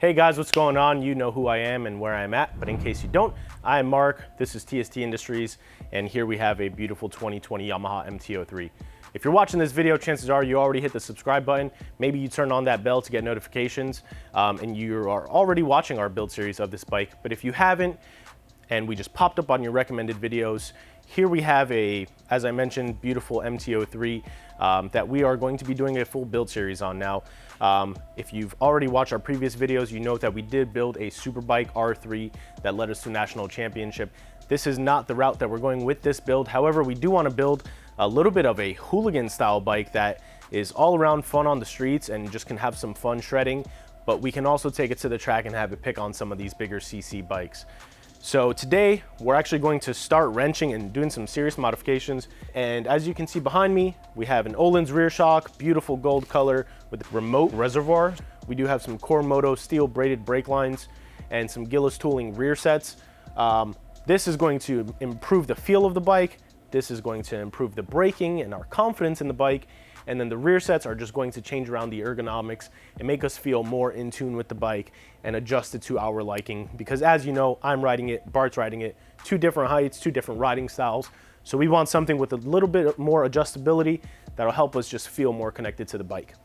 Hey guys, what's going on? You know who I am and where I'm at, but in case you don't, I am Mark, this is TSTindustries, and here we have a beautiful 2020 Yamaha MT-03. If you're watching this video, chances are you already hit the subscribe button. Maybe you turned on that bell to get notifications, and you are already watching our build series of this bike. But if you haven't, and we just popped up on your recommended videos, here we have a, as I mentioned, beautiful MT-03 that we are going to be doing a full build series on now. If you've already watched our previous videos, you know that we did build a Superbike R3 that led us to national championship. This is not the route that we're going with this build. However, we do want to build a little bit of a hooligan style bike that is all around fun on the streets and just can have some fun shredding, but we can also take it to the track and have it pick on some of these bigger CC bikes. So today we're actually going to start wrenching and doing some serious modifications. And as you can see behind me, we have an Ohlins rear shock, beautiful gold color with remote reservoir. We do have some CoreMoto steel braided brake lines and some Gilles Tooling rear sets. This is going to improve the feel of the bike. This is going to improve the braking and our confidence in the bike. And then the rear sets are just going to change around the ergonomics and make us feel more in tune with the bike and adjust it to our liking. Because as you know, I'm riding it, Bart's riding it, two different heights, two different riding styles. So we want something with a little bit more adjustability that'll help us just feel more connected to the bike.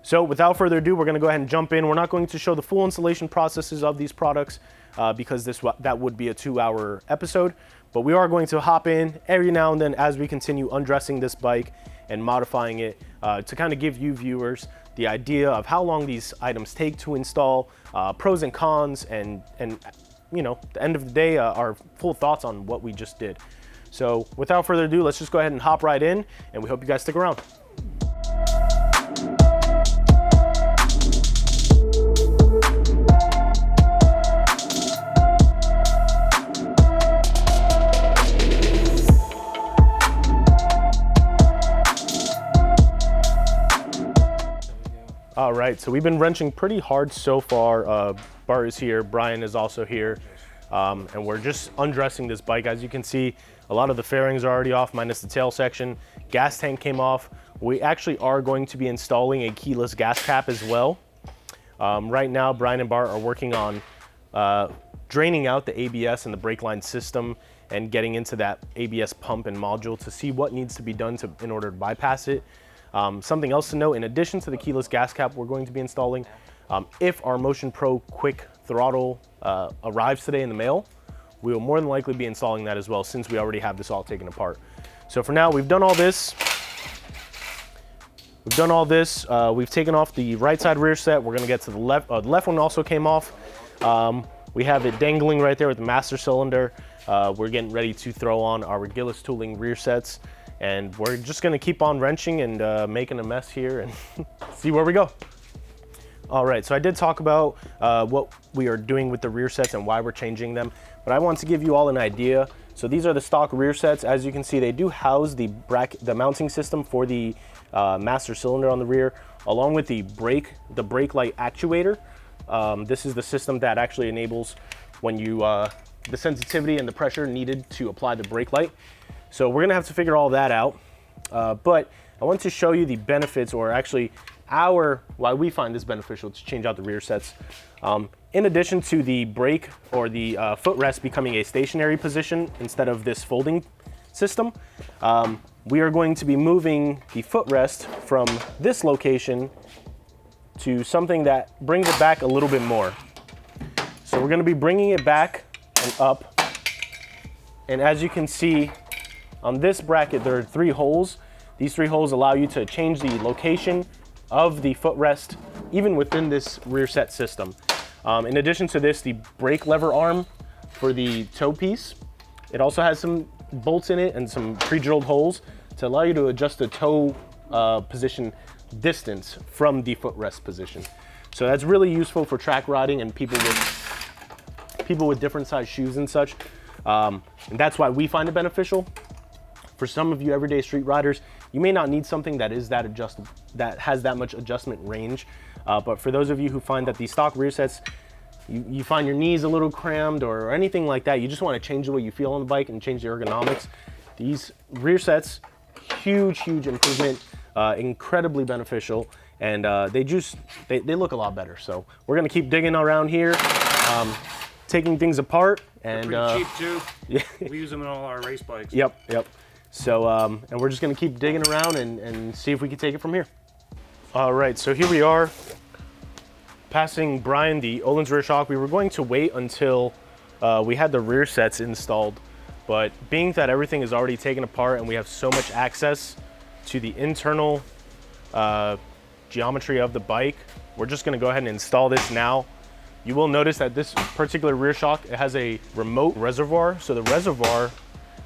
So without further ado, we're gonna go ahead and jump in. We're not going to show the full installation processes of these products because that would be a 2-hour episode. But we are going to hop in every now and then as we continue undressing this bike and modifying it to kind of give you viewers the idea of how long these items take to install, pros and cons, and you know, at the end of the day, our full thoughts on what we just did. So without further ado, let's just go ahead and hop right in, and we hope you guys stick around. All right, so we've been wrenching pretty hard so far. Bart is here, Brian is also here, and we're just undressing this bike. As you can see, a lot of the fairings are already off, minus the tail section. Gas tank came off. We actually are going to be installing a keyless gas cap as well. Right now, Brian and Bart are working on draining out the ABS and the brake line system and getting into that ABS pump and module to see what needs to be done in order to bypass it. Something else to note, in addition to the keyless gas cap we're going to be installing, if our Motion Pro quick throttle arrives today in the mail, we will more than likely be installing that as well, since we already have this all taken apart. So for now, we've done all this. We've taken off the right side rear set. We're gonna get to the left. The left one also came off. We have it dangling right there with the master cylinder. We're getting ready to throw on our Gilles Tooling rear sets. And we're just gonna keep on wrenching and making a mess here and see where we go. All right, so I did talk about what we are doing with the rear sets and why we're changing them, but I want to give you all an idea. So these are the stock rear sets. As you can see, they do house the mounting system for the master cylinder on the rear, along with the brake light actuator. This is the system that actually enables when you, the sensitivity and the pressure needed to apply the brake light. So we're gonna have to figure all that out, but I want to show you the benefits, or actually why we find this beneficial to change out the rear sets. In addition to the brake or the footrest becoming a stationary position instead of this folding system, we are going to be moving the footrest from this location to something that brings it back a little bit more. So we're gonna be bringing it back and up, and as you can see, on this bracket, there are 3 holes. These 3 holes allow you to change the location of the footrest, even within this rear set system. In addition to this, the brake lever arm for the toe piece, it also has some bolts in it and some pre-drilled holes to allow you to adjust the toe position distance from the footrest position. So that's really useful for track riding and people with different size shoes and such. And that's why we find it beneficial. For some of you everyday street riders, you may not need something that is that has that much adjustment range. But for those of you who find that the stock rear sets, you find your knees a little crammed or anything like that, you just want to change the way you feel on the bike and change the ergonomics, these rear sets, huge improvement, incredibly beneficial. and they look a lot better. So we're gonna keep digging around here, taking things apart. And pretty cheap too. Yeah. We use them in all our race bikes. Yep. So and we're just gonna keep digging around and see if we can take it from here. All right, so here we are, passing Brian the Ohlins rear shock. We were going to wait until we had the rear sets installed, but being that everything is already taken apart and we have so much access to the internal geometry of the bike, we're just gonna go ahead and install this now. You will notice that this particular rear shock, it has a remote reservoir. So the reservoir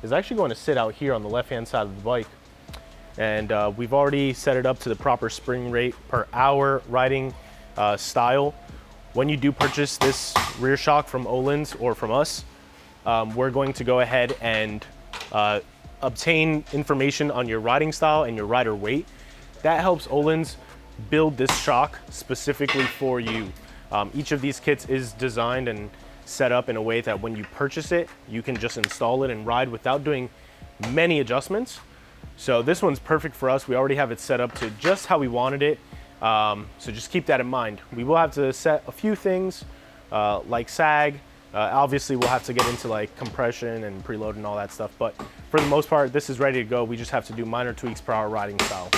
is actually going to sit out here on the left-hand side of the bike. And we've already set it up to the proper spring rate per hour riding style. When you do purchase this rear shock from Ohlins or from us, we're going to go ahead and obtain information on your riding style and your rider weight. That helps Ohlins build this shock specifically for you. Each of these kits is designed and set up in a way that when you purchase it, you can just install it and ride without doing many adjustments. So this one's perfect for us. We already have it set up to just how we wanted it. So just keep that in mind. We will have to set a few things like sag. Obviously we'll have to get into like compression and preload and all that stuff. But for the most part, this is ready to go. We just have to do minor tweaks per our riding style.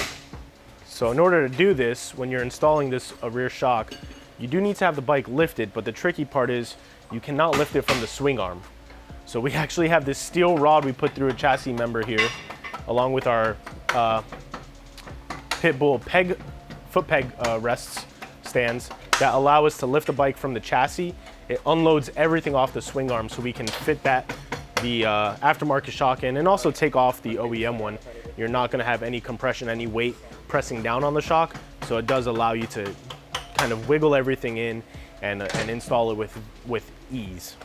So in order to do this, when you're installing this rear shock, you do need to have the bike lifted, but the tricky part is you cannot lift it from the swing arm. So we actually have this steel rod we put through a chassis member here, along with our Pitbull foot peg rests stands that allow us to lift the bike from the chassis. It unloads everything off the swing arm so we can fit the aftermarket shock in and also take off the OEM one. You're not gonna have any compression, any weight pressing down on the shock. So it does allow you to kind of wiggle everything in and install it with ease.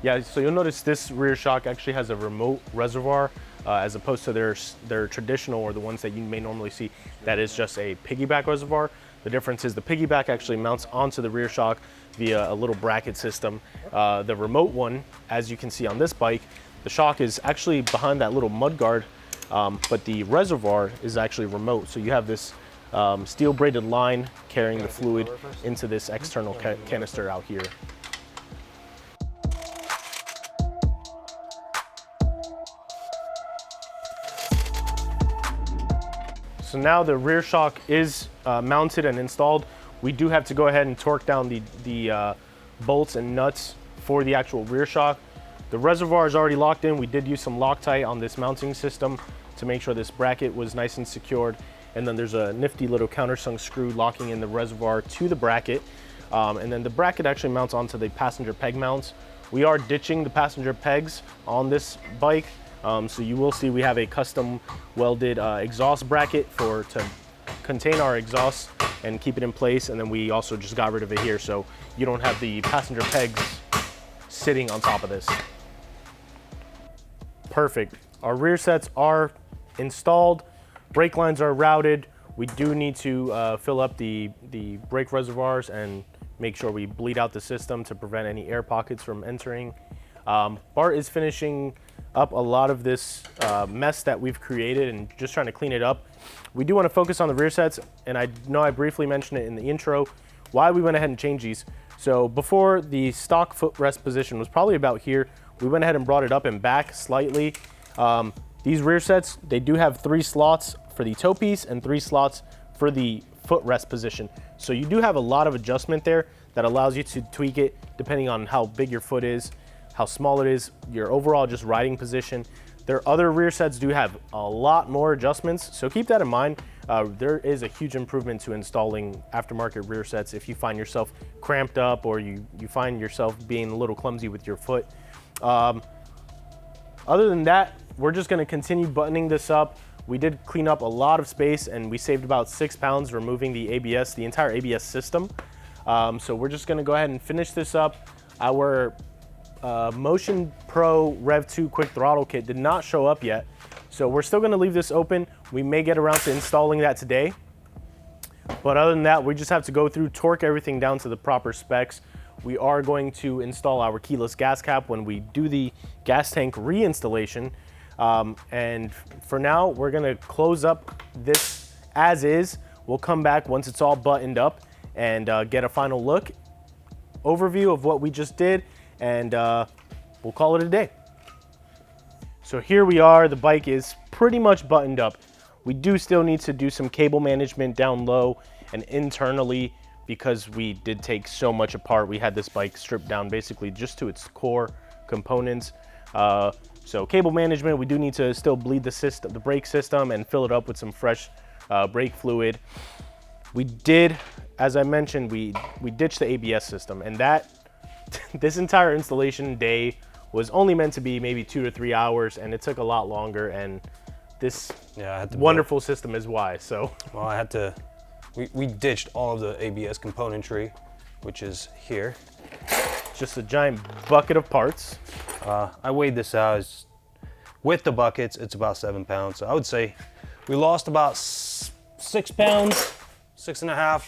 Yeah, so you'll notice this rear shock actually has a remote reservoir as opposed to their traditional, or the ones that you may normally see, that is just a piggyback reservoir. The difference is the piggyback actually mounts onto the rear shock via a little bracket system. The remote one, as you can see on this bike, the shock is actually behind that little mud guard, but the reservoir is actually remote. So you have this steel braided line carrying the fluid into this external canister out here. So now the rear shock is mounted and installed. We do have to go ahead and torque down the bolts and nuts for the actual rear shock. The reservoir is already locked in. We did use some Loctite on this mounting system to make sure this bracket was nice and secured. And then there's a nifty little countersunk screw locking in the reservoir to the bracket. And then the bracket actually mounts onto the passenger peg mounts. We are ditching the passenger pegs on this bike. So you will see we have a custom welded exhaust bracket to contain our exhaust and keep it in place. And then we also just got rid of it here, so you don't have the passenger pegs sitting on top of this. Perfect. Our rear sets are installed. Brake lines are routed. We do need to fill up the brake reservoirs and make sure we bleed out the system to prevent any air pockets from entering. Bart is finishing up a lot of this mess that we've created and just trying to clean it up. We do want to focus on the rear sets, and I know I briefly mentioned it in the intro, why we went ahead and changed these. So before, the stock footrest position was probably about here. We went ahead and brought it up and back slightly. These rear sets, they do have 3 slots for the toe piece and 3 slots for the footrest position. So you do have a lot of adjustment there that allows you to tweak it depending on how big your foot is, how small it is, your overall just riding position. Their other rear sets do have a lot more adjustments, so keep that in mind. There is a huge improvement to installing aftermarket rear sets if you find yourself cramped up or you find yourself being a little clumsy with your foot. Other than that, we're just gonna continue buttoning this up. We did clean up a lot of space and we saved about 6 pounds removing the ABS, the entire ABS system. So we're just gonna go ahead and finish this up. Our Motion Pro Rev 2 quick throttle kit did not show up yet, so we're still going to leave this open. We may get around to installing that today, but other than that, we just have to go through, torque everything down to the proper specs. we are going to install our keyless gas cap when we do the gas tank reinstallation. And for now, we're gonna close up this as is. We'll come back once it's all buttoned up and get a final look, overview of what we just did, and we'll call it a day. So here we are, the bike is pretty much buttoned up. We do still need to do some cable management down low and internally because we did take so much apart. We had this bike stripped down basically just to its core components. So cable management, we do need to still bleed the system, the brake system, and fill it up with some fresh brake fluid. We did, as I mentioned, we ditched the ABS system, and that this entire installation day was only meant to be maybe 2 to 3 hours, and it took a lot longer. And this wonderful system is why. So well, we ditched all of the ABS componentry, which is here. Just a giant bucket of parts. I weighed this out. With the buckets, it's about 7 pounds. So I would say we lost about 6 pounds, 6.5.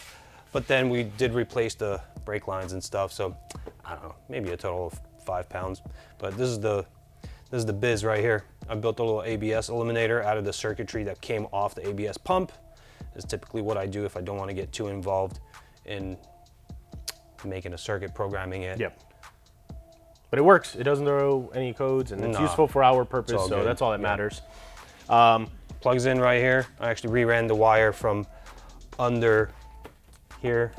But then we did replace the brake lines and stuff. So I don't know, maybe a total of 5 pounds. But this is the biz right here. I built a little ABS eliminator out of the circuitry that came off the ABS pump. Is typically what I do if I don't want to get too involved in making a circuit, programming it. Yep. But it works. It doesn't throw any codes, and it's useful for our purpose, so good. That's all that matters. Plugs in right here. I actually reran the wire from under here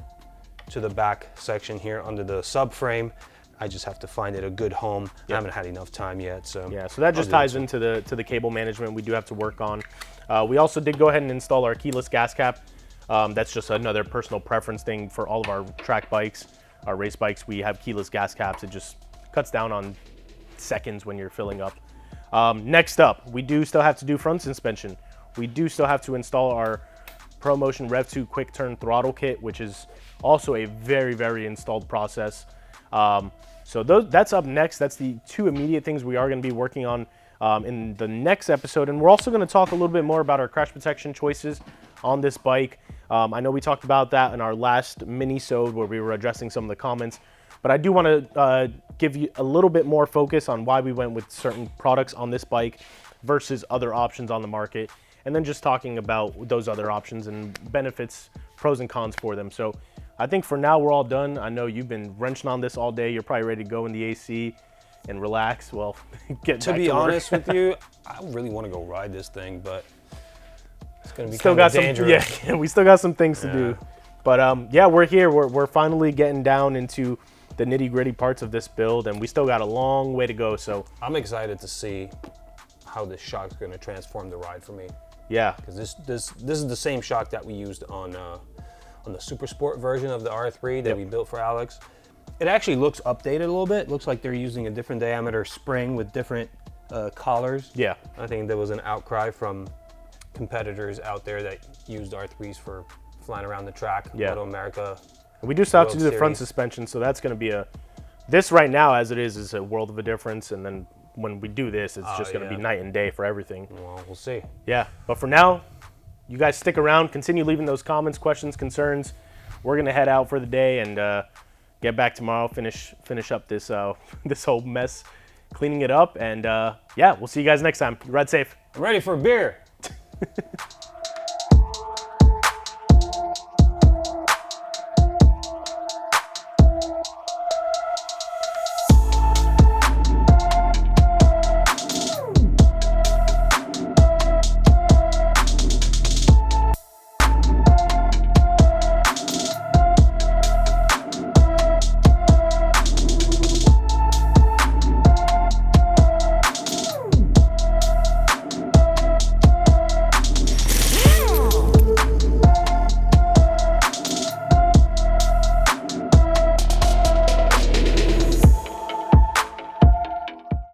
to the back section here under the subframe. I just have to find it a good home. Yep. I haven't had enough time yet, so. Yeah, so that just ties into the cable management we do have to work on. We also did go ahead and install our keyless gas cap. That's just another personal preference thing for all of our track bikes, our race bikes. We have keyless gas caps. It just cuts down on seconds when you're filling up. Next up, we do still have to do front suspension. We do still have to install our ProMotion Rev 2 quick turn throttle kit, which is also a very, very installed process. So that's up next. That's the 2 immediate things we are going to be working on in the next episode. And we're also going to talk a little bit more about our crash protection choices on this bike. I know we talked about that in our last mini-sode where we were addressing some of the comments, but I do want to give you a little bit more focus on why we went with certain products on this bike versus other options on the market, and then just talking about those other options and benefits, pros and cons for them. So I think for now we're all done. I know you've been wrenching on this all day. You're probably ready to go in the AC and relax. Well, get to be honest with you, I really want to go ride this thing, but it's going to be still kind of dangerous. Yeah, we still got some things to do. But yeah, we're here. We're finally getting down into the nitty-gritty parts of this build, and we still got a long way to go. So I'm excited to see how this shock is going to transform the ride for me. Yeah, because this is the same shock that we used on the Super Sport version of the R3 that we built for Alex. It actually looks updated a little bit. It looks like they're using a different diameter spring with different collars. Yeah, I think there was an outcry from competitors out there that used R3s for flying around the track. Moto America. And we do still have to do the front suspension, so that's going to be this right now as it is a world of a difference. And then when we do this, it's just going to be night and day for everything. Well, we'll see. Yeah, but for now, you guys stick around, continue leaving those comments, questions, concerns. We're going to head out for the day and get back tomorrow, finish up this this whole mess, cleaning it up. And yeah, we'll see you guys next time. Ride safe. I'm ready for a beer.